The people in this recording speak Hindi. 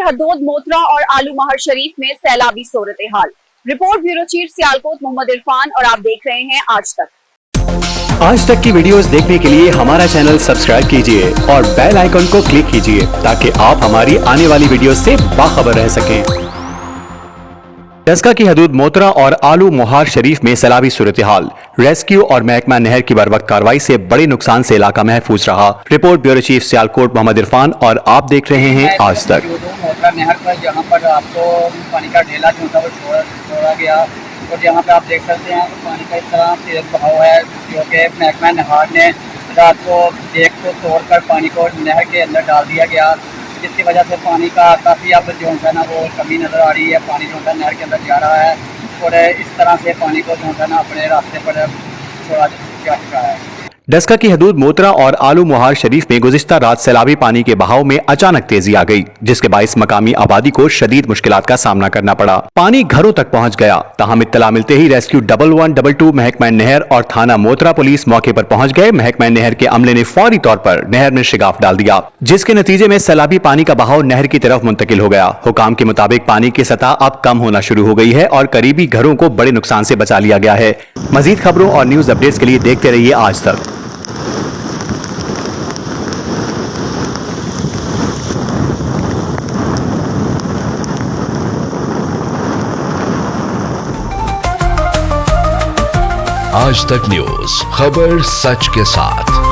हदोद, मोतरा और आलू महर शरीफ में सैलाबी सूरत हाल। Report bureau chief Sialkot Mohammad Irfan और आप देख रहे हैं आज तक। आज तक की वीडियोस देखने के लिए हमारा चैनल सब्सक्राइब कीजिए और बेल आइकन को क्लिक कीजिए ताकि आप हमारी आने वाली वीडियो से बाखबर रह सकें। डस्का की हदूद मोतरा और आलू मोहार शरीफ में सैलाबी सूरत हाल। रेस्क्यू और महकमा नहर की बरवक्त कार्रवाई से बड़े नुकसान से इलाका महफूज रहा। Report bureau chief Sialkot Mohammad Irfan और आप देख रहे हैं आज तक। मोतरा नहर पर जहाँ पर आपको पानी का ढेला जो था वो छोड़ा गया और यहाँ पे आप देख सकते हैं पानी का इस तरह तेज बहाव है जो कि महकमा नहर ने रात को डेक को तोड़कर पानी को नहर के अंदर डाल दिया गया, जिसकी वजह से पानी का काफ़ी अब जो है ना वो कमी नज़र आ रही है। पानी जो है नहर के अंदर जा रहा है और इस तरह से पानी को जो है ना अपने रास्ते पर छोड़ा जा चुका है। डस्का की हदूद मोतरा और आलू मोहार शरीफ में गुज़िश्ता रात सैलाबी पानी के बहाव में अचानक तेजी आ गई, जिसके बायस मकामी आबादी को शदीद मुश्किलात का सामना करना पड़ा। पानी घरों तक पहुंच गया। ताहम इत्तला मिलते ही रेस्क्यू 1122 महकमा नहर और थाना मोतरा पुलिस मौके पर पहुंच गए। महकमा नहर के अमले ने फौरी तौर पर नहर में शिगाफ डाल दिया, जिसके नतीजे में सैलाबी पानी का बहाव नहर की तरफ मुंतकिल हो गया। हुकाम के मुताबिक पानी की सतह अब कम होना शुरू हो गई है और करीबी घरों को बड़े नुकसान से बचा लिया गया है। मजीद खबरों और न्यूज अपडेट्स के लिए देखते रहिए आज तक। आज तक न्यूज, खबर सच के साथ।